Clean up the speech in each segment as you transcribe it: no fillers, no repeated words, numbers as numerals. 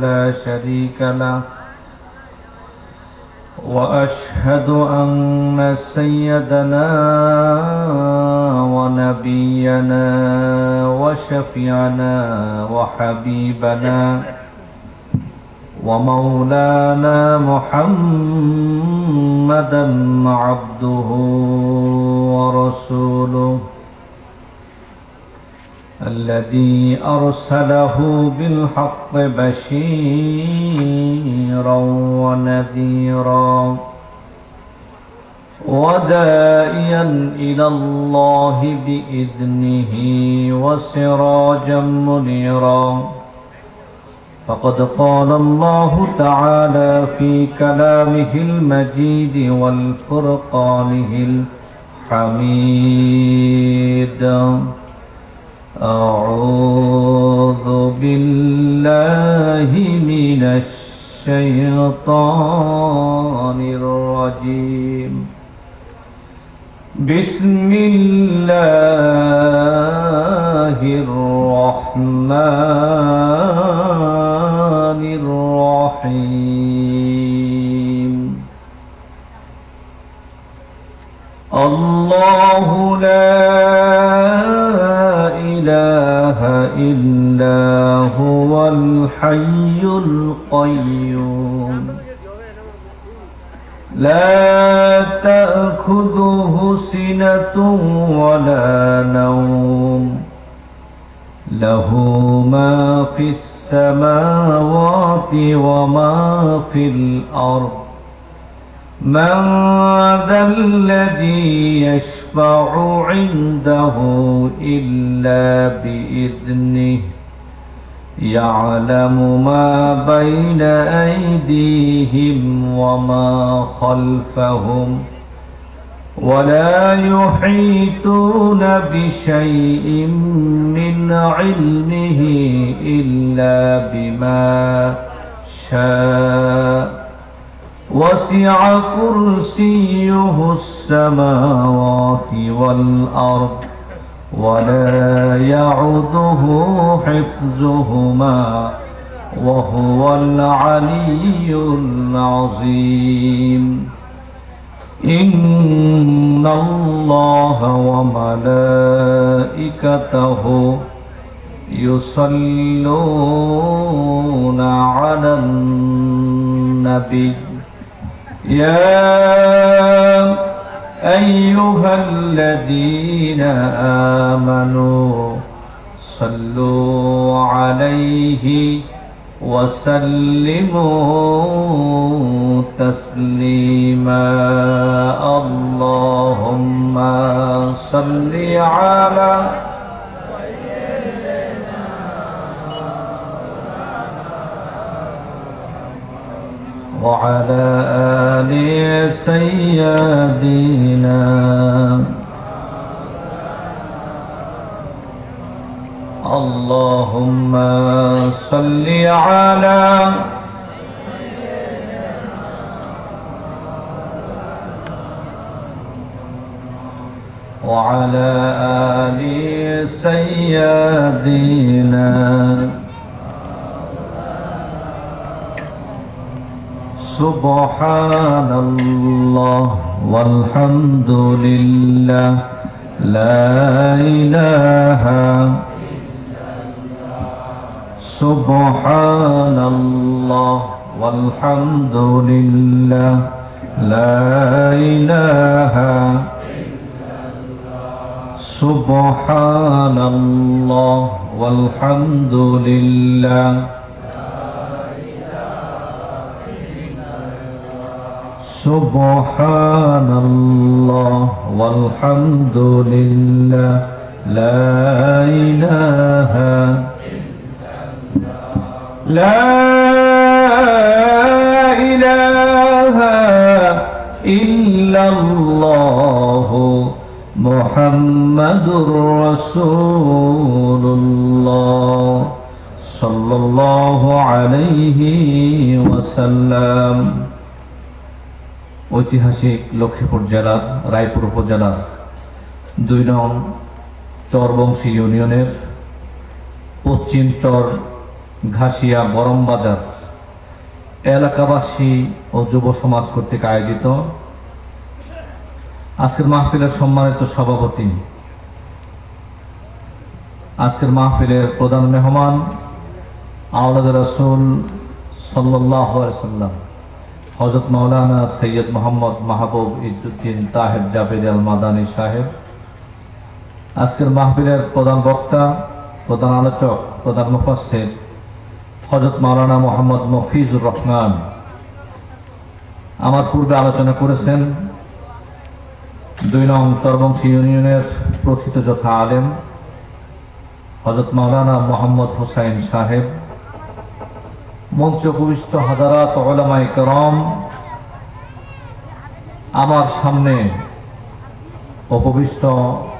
لا شريك له وأشهد أن سيدنا ونبينا وشفيعنا وحبيبنا ومولانا محمدا عبده ورسوله الذي أرسله بالحق بشيرا ونذيرا وداعيا إلى الله بإذنه وسراجا منيرا فقد قال الله تعالى في كلامه المجيد والفرقانه الحميد أعوذ بالله من الشيطان الرجيم بسم الله الرحمن الرحيم الله لا إله إلا هو الحي القيوم لا تأخذه سنة ولا نوم له ما في السماوات وما في الأرض من ذا الذي يشفع عنده إلا بإذنه يعلم ما بين أيديهم وما خلفهم ولا يحيطون بشيء من علمه إلا بما شاء وسع كرسيه السماوات والأرض ولا يعوده حفظهما وهو العلي العظيم إن الله وملائكته يصلون على النبي يا أيها الذين آمنوا صلوا عليه وسلموا تسليما اللهم صل على وعلى آل سيدنا اللهم صل على وعلى آل سيدنا سبحان الله والحمد لله لا إله سبحان الله والحمد لله لا إله سبحان الله والحمد لله سبحان الله والحمد لله لا إله لا إله إلا الله محمد رسول الله صلى الله عليه وسلم ঐতিহাসিক লক্ষ্মীপুর জেলার রায়পুর উপজেলার ২ নং চরবংশী ইউনিয়নের পশ্চিম চর ঘাসিয়া গরম বাজার এলাকাবাসী ও যুব সমাজ কর্তৃক আয়োজিত আজকের মাহফিলের সম্মানিত সভাপতি, আজকের মাহফিলের প্রধান মেহমান আওলাদ রাসূল সাল্লাল্লাহু আলাইহি সাল্লাম হযরত মাওলানা সৈয়দ মোহাম্মদ মাহবুব ইজ্জুদ্দিন তাহের জাবেদ আল মাদানী সাহেব, আজকের মাহফিলের প্রধান বক্তা, প্রধান আলোচক, প্রধান মুফাসসির হযরত মাওলানা মোহাম্মদ মফিজুর রহমান। আমার পূর্বে আলোচনা করেছেন 2 নং চরবংশী ইউনিয়নের প্রথিতযথা আলেম হযরত মাওলানা মোহাম্মদ হোসাইন সাহেব, মঞ্চে উপবিষ্ট হাজারাত উলামায়ে কেরাম, আমার সামনে উপবিষ্ট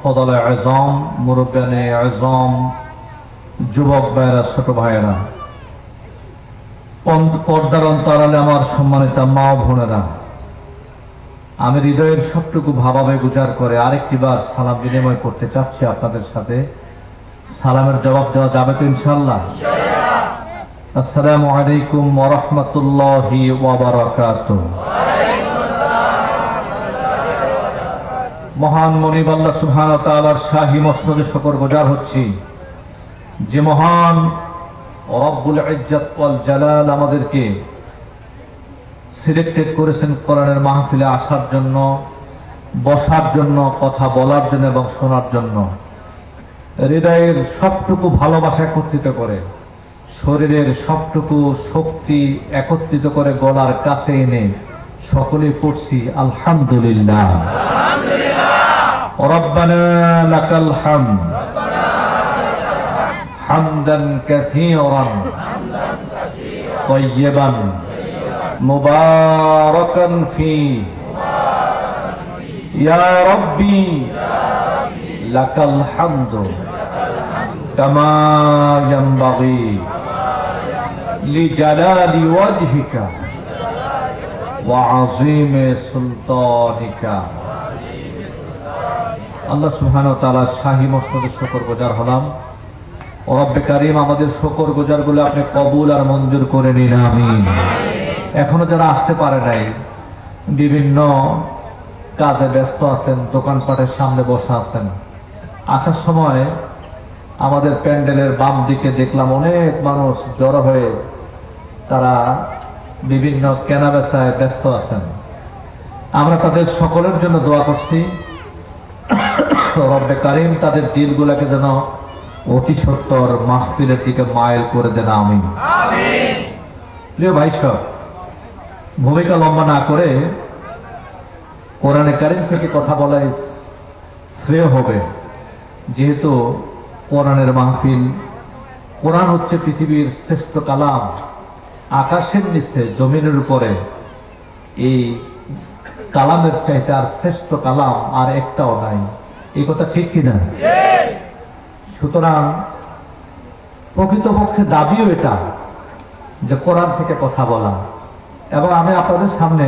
ফদলে আযম, মুরব্বিয়ানে আযম, যুবক ভাইয়েরা, ছোট ভাইয়েরা, পর্দার অন্তরালে আমার সম্মানিত মা ও বোনেরা, আমি হৃদয়ের সবটুকু ভাবাবেগ উজাড় করে আরেকটি বার সালাম বিনিময় করতে চাচ্ছি আপনাদের সাথে। সালামের জবাব দেওয়া যাবে তো ইনশাআল্লাহ? আসসালামু আলাইকুম ওয়া রাহমাতুল্লাহি ওয়া বারাকাতুহু। মহান মনিব আল্লাহ সুবহানাহু ওয়া তাআলার শাহী মসনদে শুকরগুজার হচ্ছি, যে মহান রব্বুল ইজ্জত ওয়াল জালাল আমাদেরকে সিলেক্টেড করেছেন কোরআনের মাহফিলে আসার জন্য, বসার জন্য, কথা বলার জন্য এবং শোনার জন্য। হৃদয়ের সবটুকু ভালোবাসা একত্রিত করে, শরীরের সবটুকু শক্তি একত্রিত করে গলার কাছে এনে সকলে পড়ছি আলহামদুলিল্লাহ। রব্বানা লাকাল হামদ হামদান কাসীরান তাইয়্যিবান মুবারাকান ফীহি ইয়া রাব্বি লাকাল হামদু কামা ইয়ানবাগি লিজালালি ওয়াজহিকা ওয়া আযীমি সুলতানিকা। আল্লাহ সুবহানাহু ওয়া তাআলার শাহী মসনদে শুকরগুজার হলাম। ও রব্বে কারীম, আমাদের শুকরগুজারগুলো আপনি কবুল আর মঞ্জুর করে নিন, আমিন। এখনো যারা আসতে পারে নাই, বিভিন্ন কাজে ব্যস্ত আছেন, দোকানপাটের সামনে বসে আছেন, আসার সময় আমাদের প্যান্ডেলের বাম দিকে দেখলাম অনেক মানুষ জড়ো হয়ে তারা বিভিন্ন কেনাবেচায় ব্যস্ত আছেন। আমরা তাদের সকলের জন্য দোয়া করছি, রব্বে কারীম তাদের দিলগুলোকে যেন অতি সত্তর মাহফিলের দিকে মাইল করে দেন, আমিন। প্রিয় ভাই সব, ভূমিকা লম্বা না করে কোরআনে কারীম থেকে কথা বলাই শ্রেয় হবে, যেহেতু কোরআনের মাহফিল। কোরআন হচ্ছে পৃথিবীর শ্রেষ্ঠ কালাম। আকাশের নিচে, জমিনের উপরে এই কালামের চাইতে আর শ্রেষ্ঠ কালাম আর একটাও নাই। এই কথা ঠিক কিনা? সুতরাং প্রকৃতপক্ষে দাবিও এটা যে কোরআন থেকে কথা বলা। এবং আমি আপনাদের সামনে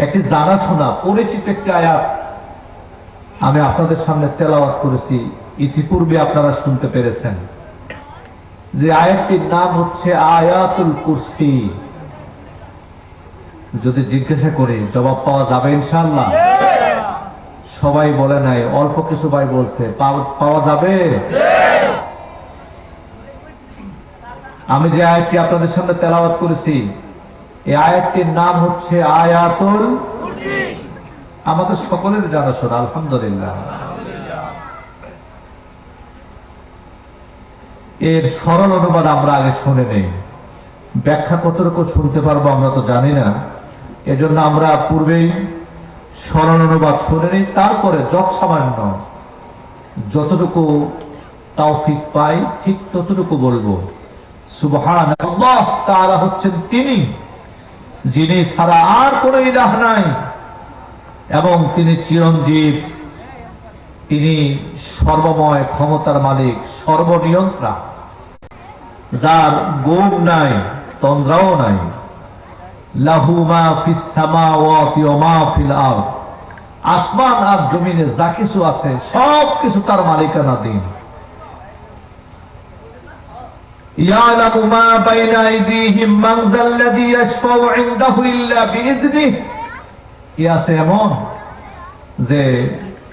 একটি জানাশোনা পরিচিত একটি আয়াত আমি আপনাদের সামনে তেলাওয়াত করেছি, ইতিপূর্বে আপনারা শুনতে পেরেছেন। যে আয়াতটির নাম হচ্ছে আয়াতুল কুরসি। যদি জিজ্ঞাসা করি জবাব পাওয়া যাবে ইনশাআল্লাহ? সবাই বলে নাই, অল্প কিছু ভাই বলছে পাওয়া যাবে। আমি যে আয়াতটি আপনাদের সামনে তেলাওয়াত করেছি, এই আয়াতটির নাম হচ্ছে আয়াতুল কুরসি। আমাদের সকলের জানাশোনা, আলহামদুলিল্লাহ। এর সরল অনুবাদ আমরা আগে শুনে নেই, ব্যাখ্যা কতটুকু শুনতে পারবো আমরা তো জানি না। এজন্য আমরা পূর্বেই সরল অনুবাদ শুনে নিই, তারপরে যত সামান্য যতটুকু তৌফিক পাই ঠিক ততটুকু বলবো। সুবহানাল্লাহ, তাআলা হচ্ছেন তিনি যিনি ছাড়া আর কোনো ইলাহ নাই, এবং তিনি চিরঞ্জীব, তিনি সর্বময় ক্ষমতার মালিক, সর্বনিয়ন্ত্রক, যার গোম নাই, তন্দ্রাও নাই। লাহু মা ফিস সামাওয়াতি ওয়া মা ফিল আরদ, আসমান আর জমিনে যা কিছু আছে সব কিছু তার মালিকানাধীন। ইয়ালামু মা বাইনা আইদিহিম মান যাল্লাযী ইয়াশফাউ ইনদাহু ইল্লা বিইযনিহি, কি আছে এমন যে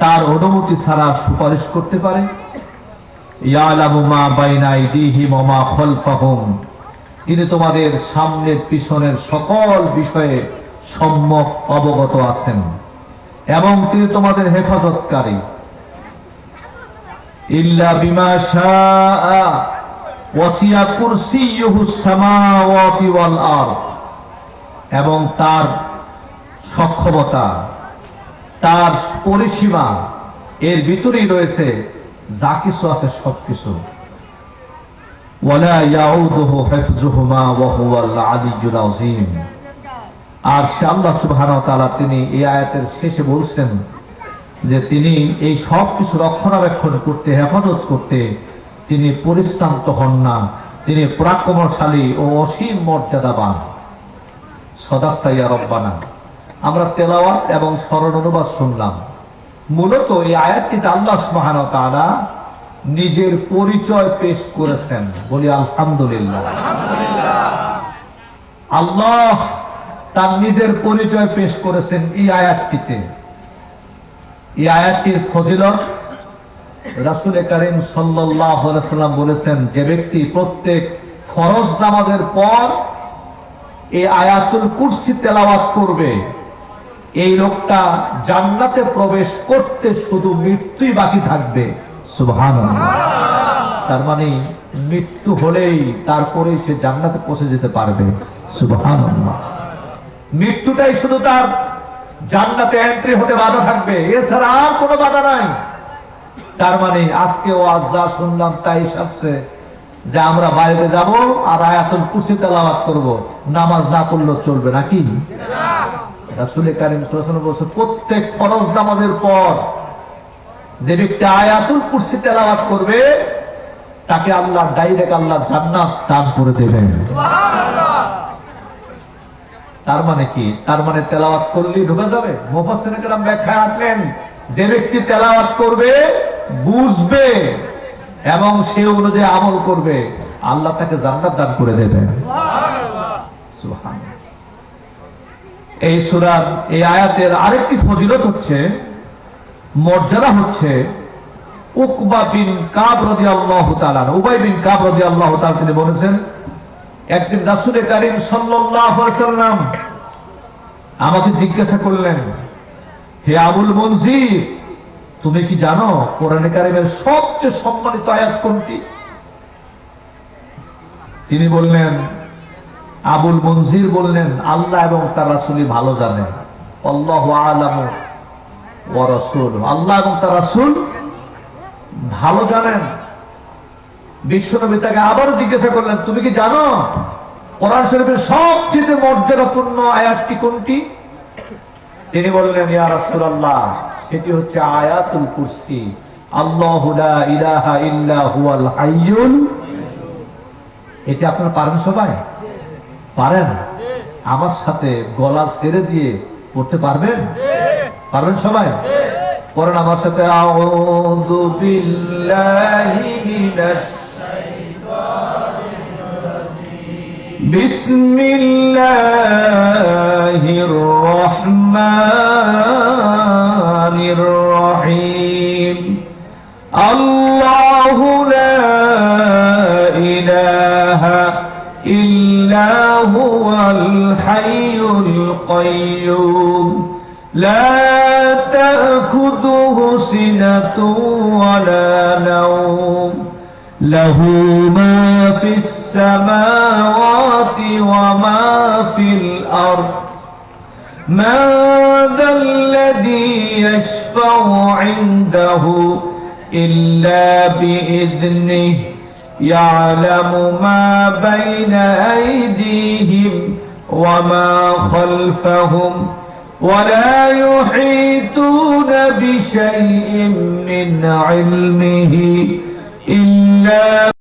তার অনুমতি ছাড়া সুপারিশ করতে পারে? ইয়ালামু মা বাইনা আইদিহিম ওয়া মা খালফাহুম, তিনি তোমাদের সামনের পিছনের সকল বিষয়ে সম্যক অবগত আছেন এবং তিনি তোমাদের হেফাজতকারী। ইল্লা বিমা শাআ ওয়াসিয়া কুরসিয়্যুহুস সামাওয়াতি ওয়াল আরদ, এবং তার সক্ষমতা, তার পরিসীমা এর ভিতরেই রয়েছে যা কিছু আছে সবকিছু। ওয়ালা ইয়াউদুহু হিফযুহুমা ওয়া হুয়াল আলিয়্যুল আযীম। আর সে আল্লাহ সুবহানাহু ওয়া তাআলা তিনি এই আয়াতের শেষে বলছেন যে তিনি এই সব কিছু রক্ষণাবেক্ষণ করতে, হেফাজত করতে তিনি পরিশ্রান্ত হন না, তিনি পরাক্রমশালী ও অসীম মর্যাদাবান। সাদাক্তা ইয়া রব্বানা। আমরা তেলাওয়াত এবং সরল অনুবাদ শুনলাম। মূলত এই আয়াতটিতে আল্লাহ সুবহানাহু ওয়া তাআলা নিজের পরিচয় পেশ করেছেন। বলি আলহামদুলিল্লাহ। আল্লাহ তার নিজের পরিচয় পেশ করেছেন এই আয়াতটিতে। এই আয়াতটির ফজিলত রাসূল কারীম সাল্লাল্লাহু আলাইহি ওয়াসাল্লাম বলেছেন, যে ব্যক্তি প্রত্যেক ফরজ নামাজের পর এই আয়াতুল কুরসি তেলাওয়াত করবে, এই লোকটা জান্নাতে প্রবেশ করতে শুধু মৃত্যুই বাকি থাকবে। সুবহানাল্লাহ। তার মানে মৃত্যু হলেই তারপরে সে জান্নাতে পৌঁছে যেতে পারবে। সুবহানাল্লাহ। মৃত্যুটাই শুধু তার জান্নাতে এন্ট্রি হতে বাধা থাকবে, এছাড়া আর কোনো বাধা নাই। তার মানে আজকে ওয়াজ যা শুনলাম তাই সবচেয়ে যে আমরা বাইরে যাব আর আয়াতুল কুরসি তেলাওয়াত করব, নামাজ না পড়লেও চলবে নাকি? রাসূল কারীম সাল্লাল্লাহু আলাইহি ওয়াসাল্লাম বলেছেন, প্রত্যেক ফরজ নামাজের পর যে ব্যক্তি আয়াতুল কুরসি তেলাওয়াত করবে তাকে আল্লাহ ডাইরেক্ট আল্লাহ জান্নাত দান করে দেবেন। সুবহানাল্লাহ। তার মানে কি? তার মানে তেলাওয়াত করলেই ঢোকা যাবে? মুফাসসিরিনে কেরাম ব্যাখ্যা আনলেন, যে ব্যক্তি তেলাওয়াত করবে, বুঝবে এবং সে অনুযায়ী আমল করবে, আল্লাহ তাকে জান্নাত দান করে দেবেন। সুবহানাল্লাহ। সুবহানাল্লাহ। এই সূরার এই আয়াতের আরেকটি ফজিলত হচ্ছে, মর্যাদা হচ্ছে, উকবা বিন কাব রাদিয়াল্লাহু তাআলা, উবাই বিন কাব রাদিয়াল্লাহু তাআলা তিনি বলেছেন, একদিন রাসূল কারীম সাল্লাল্লাহু আলাইহি ওয়াসাল্লাম আমাকে জিজ্ঞাসা করলেন, হে আবুল মুনজির, তুমি কি জানো কোরআনে কারীমের সবচেয়ে সম্মানিত আয়াত কোনটি? তিনি বললেন, আবুল মুনজির বললেন, আল্লাহ এবং তার রাসূলই ভালো জানেন। আল্লাহু আ'লামু ওয়া রাসূলুহু, আল্লাহ এবং তার রাসূল ভালো জানেন। বিশ্বনবী তাকে আবার জিজ্ঞাসা করলেন, তুমি কি জানো কোরআন শরীফের সবচেয়ে মর্যাদাপূর্ণ আয়াতটি কোনটি? তিনি বললেন, ইয়া রাসূলুল্লাহ, সেটি হচ্ছে আয়াতুল কুরসি। আল্লাহু লা ইলাহা ইল্লা হুয়াল হাইয়ুল। এটা আপনারা পারেন? সবাই পারেন? আমার সাথে গলা ছেড়ে দিয়ে পড়তে পারবেন? পারবেন সবাই? পড়েন আমার সাথে, আউযু বিল্লাহি মিনাশ শাইতানির রাজীম, বিসমিল্লাহির রহমানির রহিম, আল্লাহু লা ইলাহা ইল্লা হুয়াল হাইয়ুল কাইয়্যুম, লা تأخذه سنة ولا نوم، له ما في السماوات وما في الأرض، من ذا الذي يشفع عنده إلا بإذنه، يعلم ما بين أيديهم وما خلفهم، ولا يحيطون بشيء من علمه إلا